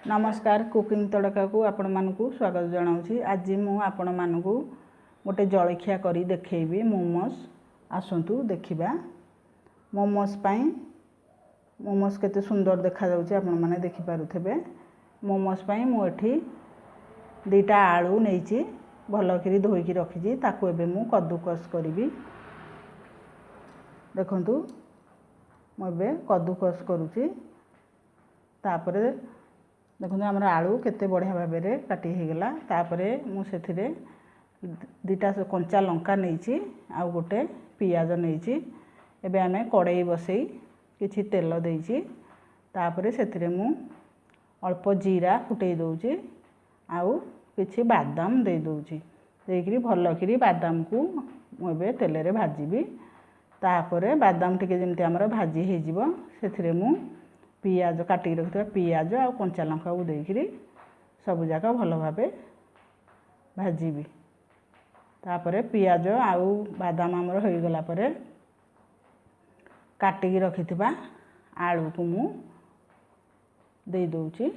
नमस्कार कुकिंग तड़का को आपण मानकु स्वागत जनाऊँगी। आज मु आपण मानकु गोटे जलखिया करी देखैबी मोमोस। आसंतु देखिबा। मोमोस पाई मोमोस केते सुंदर देखा जाउची आपण माने देखि पारुथबे। मोमोस पाई मु एठी दुईटा आलू नेइची भलो करी धोई की रखिजी। ताकू एबे मु कद्दूकस करिवि। देखंतु मु एबे कद्दूकस करूची। तापरे देखो आमर आलू केते बढ़िया भाव में काटी हो गला। तापरे मु सेथिरे दुईटा कंचा लंका नहीं आउ गोटे पियाज नहीं। एबे आमे कड़ाई बसई किछि तेल देइछि। तापरे सेथिरे मु अल्प जीरा फुटई दउछि आउ किछि बादाम दे दउछि। देकरी भलो करी बादाम को मु एबे तेल रे भाजीबी। तापरे बादाम टिके जेमति हमर भाजी हे जिवो सेथिरे मु पियाज काटी रखिथा पियाज आ कंचा लंका को देकरी सब जाका भलो भाबे भाजीबी। तापरे पियाज आउ बादाम हमर होई गला परे काटी रखिथिबा आलू को मु दे दउची।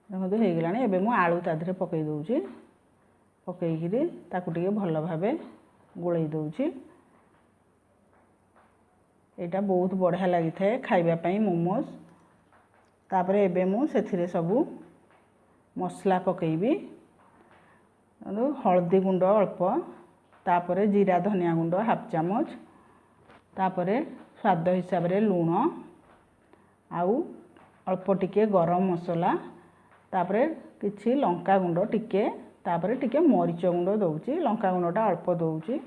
देखो हे गलानी एबे मु आलू ताधरे पकई दउची। पकईकिरी ताकू टिके भलो भाबे गोळई दउची। एटा बहुत बढ़िया लगी थाए खाइबा पई मोमोस। तापरे एबे मु सेथिरे सबु मसला पकेइबी। हल्दी गुंड अल्प, तापरे जीरा धनिया गुंड हाफ चामच, तापरे स्वाद हिसाब रे लूण आउ अल्प टिके गरम मसला, तापरे किछि लंका गुंड टिके, तापरे टिके मरीच गुंड दउची। लंका गुंडटा अल्प दउची।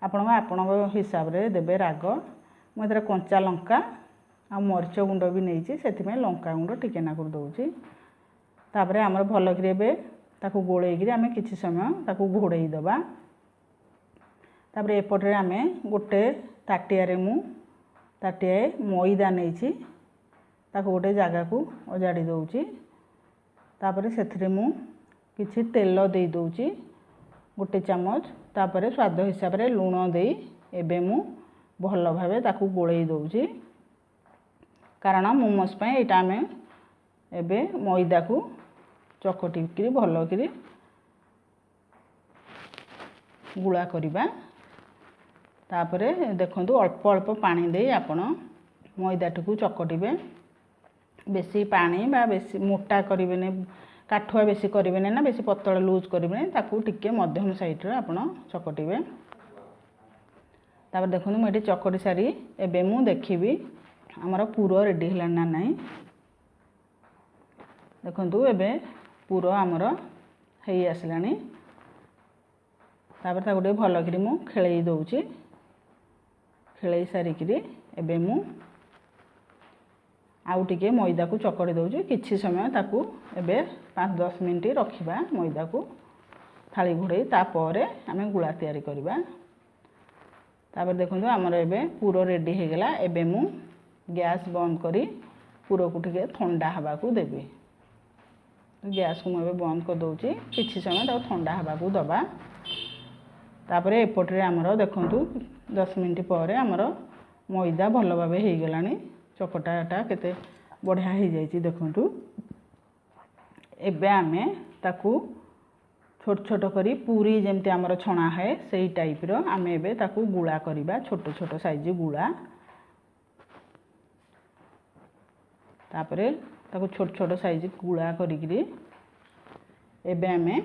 आपन हिसाब रे देबे राग। मुझे कंचा लंका आ मरीच गुंड भी नहीं से लंका गुंड टिके नाकुर दउची। तापरे हमर भलो करी एबे ताकू गोळेई करी आमे किछि समय ताकू घोड़ेई दबा। तापरे एपटरे आमे गोटे ताटिया रे मु ताटिया मैदा नेइछि ताकू गोटे जागा को ओजाडी दउची। तापरे सेथिरे मु किछि तेल देई दउची गोटे चामच। तापरे स्वाद हिसाब रे लूण देई एबे मु भलो भावे ताकू गोळेई दउची। कारण मोमोस पई एटा आमे एबे मैदा को चकटी करी भलो करी गुळा करिबा। तापरे देखंतु अल्प अल्प पानी देई आपण मैदा को चकटिबे। बेसी पानी बा बेसी मोटा करिबेने, काठुआ बेसी करिबेने ना बेसी पतला लूज करिबेने। ताकू टिके मध्यम साइड रे आपण चकटिबे। तापर देखो मुझे चकटी सारी एबे मु देखिबी हमर पूरा रेडी हला ना नहीं। देखंतु एबे पूरा हमर हेई आसलानी। तापर ताको भलो करी मु खेलई दउची। खेलई सारी करी एबे मु आउ टिके मैदा को चकड़ी दउची। किछि समय ताकू एबे 5-10 मिनिट रखिबा मैदा को थाली घोड़े। तापरे आमे गुळा तयारी करिबा। तापर देखो आमर एबे पूरा रेडी हो गला। एबे मु गैस बंद करी पूरा को टिके ठंडा हवा को देबी। गैस को एबे बंद कर दउची। किछि समय ताको ठंडा हवा को दबा। तापरे एपटरे आमर देखंतु 10 मिनिट परे आमर मैदा भलो भाबे हे गलानी। चकटाटा केते बढ़िया हे जाईची देखंतु। एबे आमे ताकू छोट छोट करी पूरी जेमती आमर छणा है सेही टाइप रो आमे एबे ताकू गुळा करिबा। छोट छोट साइज गुळा। तापरे ताकू छोट छोट साइज गुळा करिकरी एबे आमे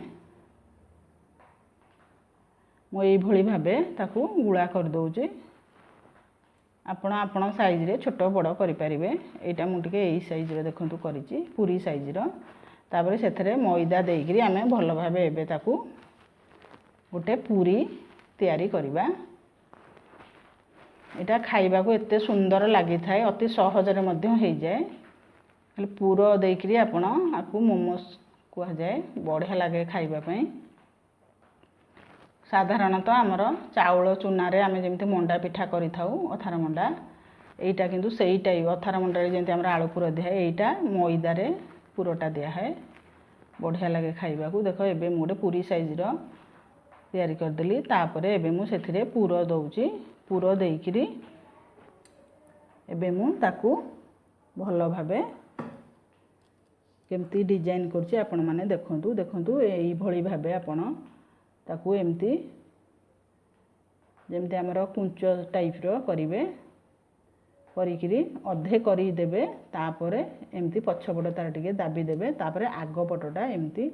मो एई भली भाबे ताकू गुळा कर दउची। आपण साइज रे छोट बड़ करि परिबे। एटा मु टिके एई साइज रे देखंतु करिची पूरी साइज रो। तापरे सेथरे मैदा देइकरी आमे भलो भाबे एबे ताकू गोटे पूरी तयारी करिबा। एटा खाइबा को एते सुंदर लागि थाए। अति सहज रे मध्य हे जाय। खाली पूरा देइकरी आपण आकू मोमोस को जाय। बढ़िया लागे खाइबा पई। साधारणतः हमर चाउल चूना रे आमे जेमते मंडा पिठा करि थाउ अथार मंडा। एटा किंतु सेही टाइप अथार मंडा रे जेमते हमर आलू पूरा दिया एटा मैदा रे पूराटा दिया है। बढ़िया लगे खाइबा को। देखो एबे मु गोटे पूरी साइज रो तयारी कर देली। तापरे एबे मु सेथिरे पूरा दउची। पूरा देइकरी एबे मु ताकू भलो भाबे केमती डिजाइन करछि आपण माने देखंतु देखंतु एई भଳି भाबे आपण ताकू एमती जेमती हमर कुंच टाइप रो करिवे करिकिरी अधे करी देबे तापरे एमती पछपट तार टिके दाबी देबे तापरे आग पटटा एमती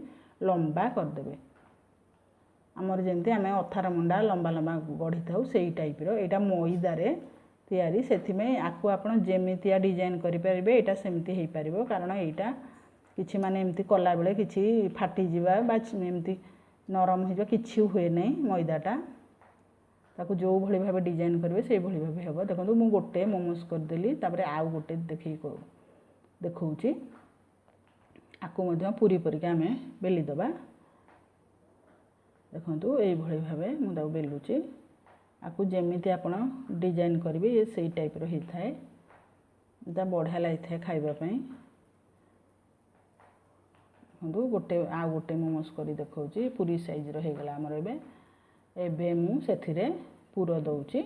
लंबा कर देबे हमर जेमती हमें अथार मुंडा लंबा लंबा गढ़ी थाउ सेई टाइप रो एटा मैदा रे तैयारी सेथि में आकु आपण जेमितिया डिजाइन करि परिबे एटा सेमती हेई परिबो कारण एटा किछि माने एमती कला बेले किछि फाटी जिबा बा एमती नरम हो किछि हुए नै मैदाटा ताकू जो भली भाबे डिजाइन करिवे से भली भाबे हेबो देखंतु मु गोटे मोमोस कर देली तापरे आउ गोटे देखै को देखौची आकु मध्य पूरी परिका हमें बेली दबा देखंतु एई भली भाबे मु दाउ बेलुची आकु जेमिति आपण डिजाइन करिवे ये सेई टाइप रो ही थाए दा बढ़िया लाई थाए खाइबा पई देखंतु गोटे आ गोटे मोमोस करी देखौची पूरी साइज रो हे गला हमर एबे मु सेथिरे पूरो दउची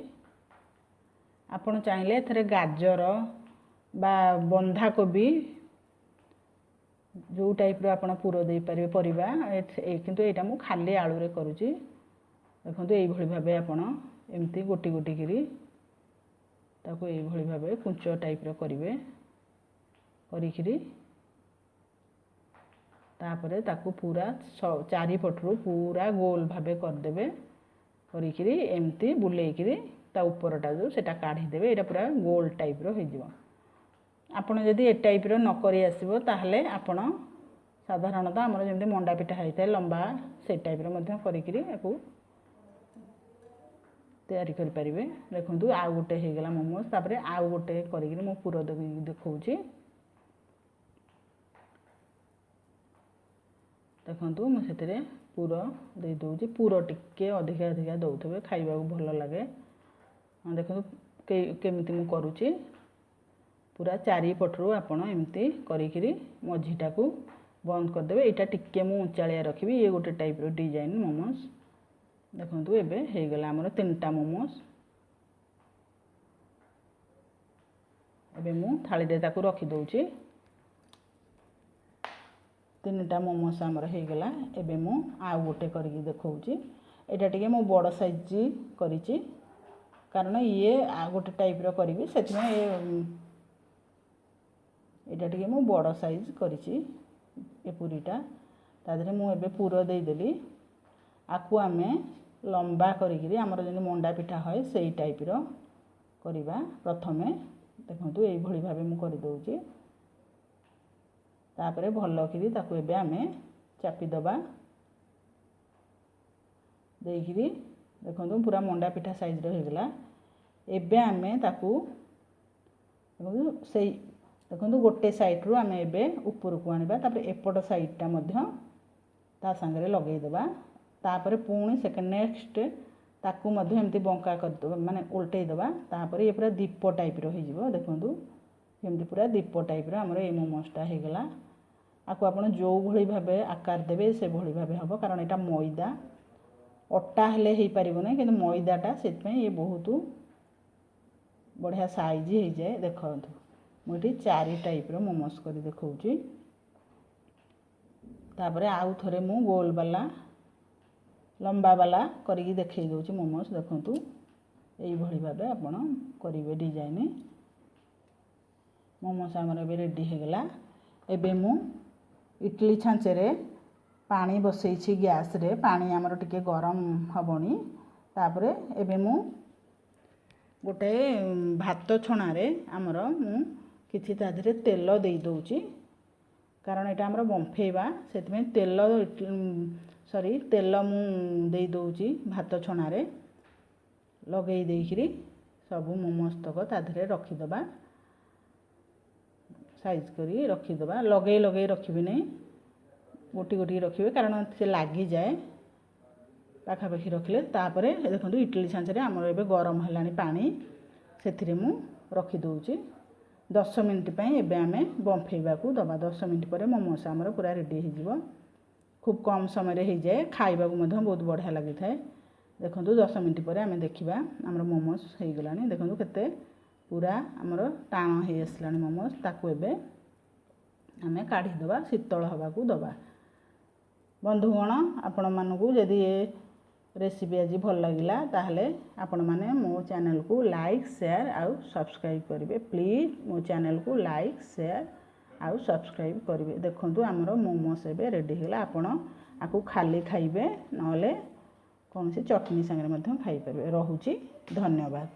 आपण चाहिले एथरे गाजर बा बंधा कोबी जो टाइप रो आपण पूरो दे परिबे परिबा किंतु एटा मु खाली आलू रे करूची देखंतु एई भली भाबे आपण एमती गोटी गोटी करी ताको एई भली भाबे कुंच टाइप रो करिवे करिकिरी तापरे ताको पूरा चारि पटरु पूरा गोल भाबे कर देबे करिकिरी एमती बुलेइकिरी ता ऊपरटा जो सेटा काढी देबे एटा पूरा गोल टाइप रो हे जिवो आपण जदी ए टाइप रो न करी आसीबो ताहले आपण साधारणतः हमर जेमती मंडा पिठा हैते लंबा से टाइप रो मध्य करिकिरी एको तैयारी करि परिबे देखंतु आ गोटे हे गेला मोमोस तापरे आ गोटे करिकिरी मो पूरा देखौची देखंतु मु सेतरे पूरा दे दउची पूरा टिके अधिका अधिका दउथबे खाइबा को भलो लागे देखंतु केमिति मु करूची पूरा चारि पटरु आपण एमती करिकिरी मझीटा को बंद कर देबे एटा टिके मु उचालिया रखिबी ये गोटे टाइप रो डिजाइन मोमोस देखंतु एबे हे गेला हमर तीनटा मोमोस एबे मु थाली दे ताकू रखि दउची तीनटा मोमोस हमर हे गेला एबे मु आ गोटे करके देखौची एटा टिके मु बड़ साइज करिची कारण ये आ गोटे टाइप रो करिवि सेति में एटा टिके मु बड़ साइज करिची ए पूरीटा तादरे मु एबे पूरो देई देली आकु आमे लंबा करिकिरी हमर जने मंडा पिठा होय सेई टाइप रो करिबा प्रथमे देखंतु एई भली भाबे मु करि दउची तापरे भलो किरी ताकू एबे आमे चापी दबा देइकिरी देखंतु पूरा मंडा पिठा साइज रो हे गेला एबे आमे ताकू देखंतु सेई देखंतु गोटे साइड रो आमे एबे ऊपर को आनिबा तापरे एपट साइड टा मध्य ता संगरे लगेई देबा तापरे पुणी सेकंड नेक्स्ट ताकू मध्य एमती बंका कर दबा माने उल्टेई देबा तापरे ये पूरा दीप टाइप रो हे जिवो देखंतु एमती पूरा दीप टाइप रो हमर ए मोमोसटा हे गेला आकु आपण जो भली भाबे आकार देबे से भली भाबे हबो कारण एटा मैदा अट्टा हेले हे परिबो नै किंतु मैदाटा सेत में ये बहुत बढ़िया साइज हे जाय देखंतु मोटी चारि टाइप रो मोमोस करी देखौची तापरे आउ थरे मु गोल वाला लंबा वाला करी देखै दउची मोमोस देखंतु एई भली भाबे आपण करिवे डिजाइन मोमोस हमर एबे रेडी हे गेला एबे मु इडली छांचे रे पानी बसैछि गैस रे पानी हमर टिके गरम हबोनी तापरे एबे मु गोटे भात छणा रे हमर मु किछि ताधरे तेल देई दउची कारण एटा हमर बंफेबा सेत में तेल सॉरी तेल मु देई दउची भात छणा रे लगेई देइकिरी सब मोमोस तक ताधरे रखि दबा साइज करी रखि दबा लगे लगे रखिबे नै गोटी गोटी रखिबे कारण से लागी जाए पाखा पाखी रखले तापरे देखंतु इडली छांचे रे हमर एबे गरम हलानी पानी सेथिरे मु रखि दउची 10 मिनिट पई एबे आमे बंफेबा को दबा 10 मिनिट परे मोमोस हमर पूरा रेडी हे जिवो खूब कम समय रे हे जाए खाइबा को मधे बहुत बढ़िया लागि थाए देखंतु 10 मिनिट परे आमे देखिबा हमर मोमोस हे गलानी देखंतु केते पूरा हमर टाण हे असलानी मोमोस ताकू एबे आमे काढ़ी दबा शीतल हवाकू दबा। बंधुगण आपण मानकू यदि ये रेसिपी आज भल लगिला ताहले आपण माने मो चैनल को लाइक शेयर आउ सब्सक्राइब करिवे। प्लीज मो चैनल को लाइक शेयर आउ सब्सक्राइब करिवे। देखंतु हमर मोमोस एबे रेडी होला। आपण आकू खाली खाइबे नले कौन से चटनी संगे मध्यम खाई पारे। रहुची धन्यवाद।